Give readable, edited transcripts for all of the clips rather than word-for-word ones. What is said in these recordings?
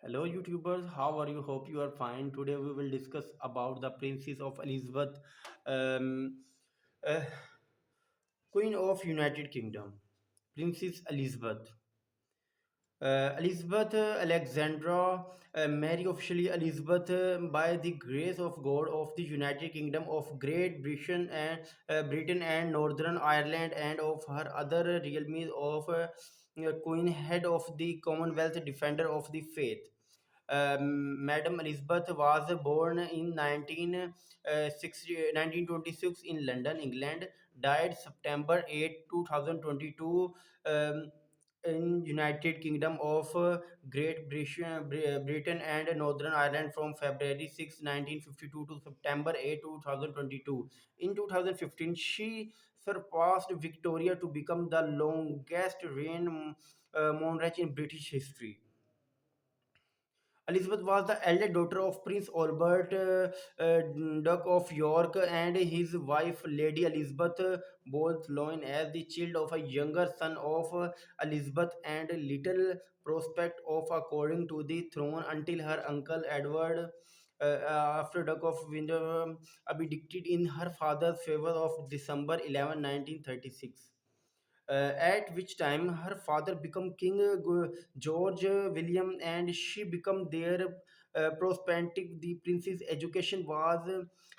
Hello, YouTubers. How are you? Hope you are fine. Today we will discuss about the Princess of Elizabeth, um, uh, Queen of United Kingdom, Princess Elizabeth. Elizabeth Alexandra, Mary officially Elizabeth, by the grace of God of the United Kingdom of Great Britain and Northern Ireland, and of her other realms of Queen, head of the Commonwealth, defender of the faith. Madam Elizabeth was born in 1926 in London, England, died September 8, 2022, um, in United Kingdom of Britain and Northern Ireland from February 6, 1952 to September 8, 2022. In 2015, she surpassed Victoria to become the longest reigning monarch in British history. Elizabeth was the elder daughter of Prince Albert, Duke of York, and his wife, Lady Elizabeth, both known as the child of a younger son of Elizabeth and little prospect of according to the throne until her uncle Edward, after Duke of Windsor, abdicated in her father's favor of December 11, 1936, at which time her father became King George William, and she became their prospective. The prince's education was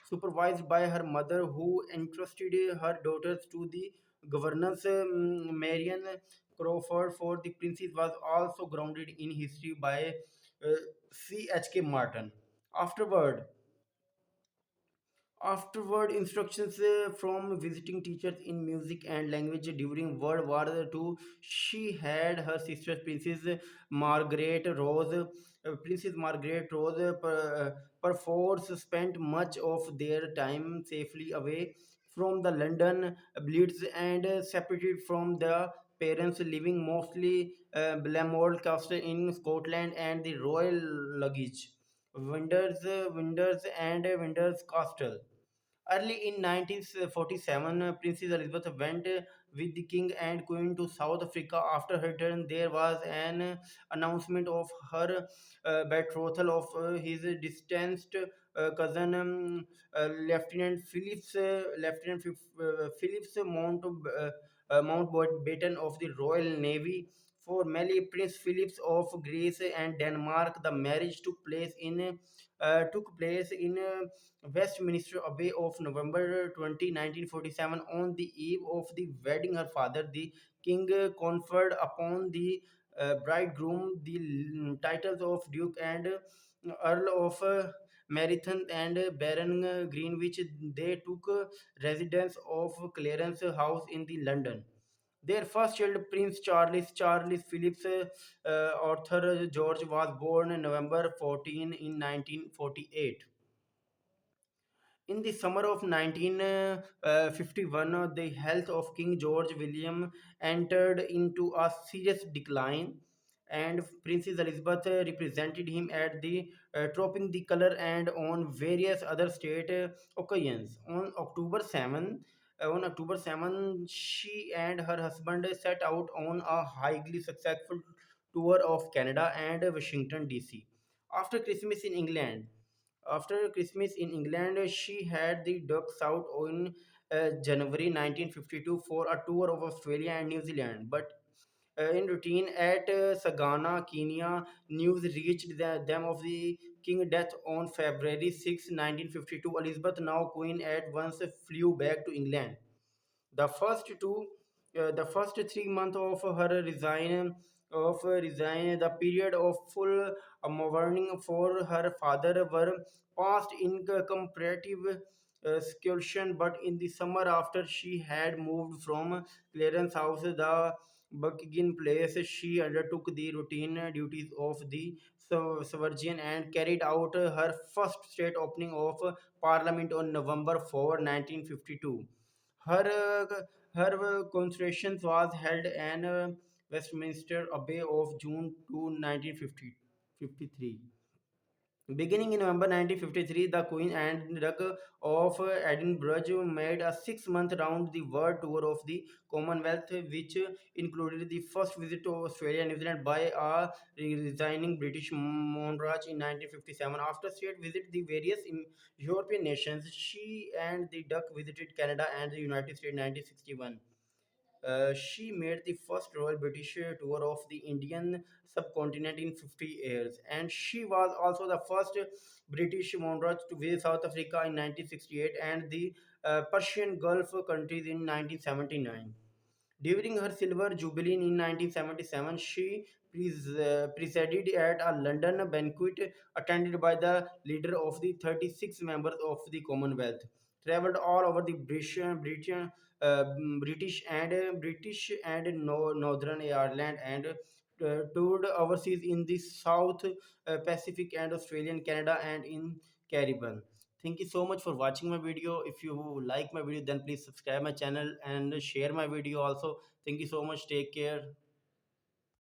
supervised by her mother, who entrusted her daughters to the governess, Marian Crawford. For the princess was also grounded in history by uh, C.H.K. Martin. Afterward, Afterward, instructions from visiting teachers in music and language during World War II. She had her sister Margaret Rose. Princess Margaret Rose perforce spent much of their time safely away from the London Blitz and separated from the parents, living mostly Blackmore Castle in Scotland and the Royal Luggage. Winders Castle. Early in 1947, Princess Elizabeth went with the King and Queen to South Africa. After her return, there was an announcement of her betrothal of his distant cousin, Lieutenant Phillips Mountbatten of the Royal Navy. For Mary, Prince Philip of Greece and Denmark, the marriage took place in Westminster Abbey of November 20, 1947. On the eve of the wedding, her father, the king, conferred upon the bridegroom the titles of Duke and Earl of Marathon and Baron Greenwich. They took residence of Clarence House in the London. Their first child, Prince Charles Phillips Arthur George, was born November 14 in 1948. In the summer of 1951, the health of King George William entered into a serious decline, and Princess Elizabeth represented him at the Tropping the Colour and on various other state occasions. On October 7, she and her husband set out on a highly successful tour of Canada and Washington, D.C. After Christmas in England, after Christmas in England, she had the ducks out in January 1952 for a tour of Australia and New Zealand. But in routine at Sagana, Kenya, news reached them of the king death on February 6, 1952. Elizabeth, now queen, at once flew back to England. The first 3 months of her resign, the period of full mourning for her father, were passed in comparative seclusion. But in the summer, after she had moved from Clarence House, the Buckingham Place, she undertook the routine duties of the sovereign and carried out her first state opening of Parliament on November 4, 1952. Her constitution was held in Westminster Abbey of June 2, 1953. Beginning in November 1953, the Queen and Duke of Edinburgh made a 6 month round the world tour of the Commonwealth, which included the first visit to Australia and New Zealand by a resigning British monarch in 1957. After state visit the various European nations, she and the Duke visited Canada and the United States in 1961. She made the first Royal British tour of the Indian subcontinent in 50 years, and she was also the first British monarch to visit South Africa in 1968 and the Persian Gulf countries in 1979. During her silver jubilee in 1977, she presided at a London banquet attended by the leader of the 36 members of the Commonwealth. Traveled all over the British and Northern Ireland and toured overseas in the South Pacific and Australian, Canada, and in Caribbean. Thank you so much for watching my video. If you like my video, then please subscribe my channel and share my video also. Thank you so much. Take care.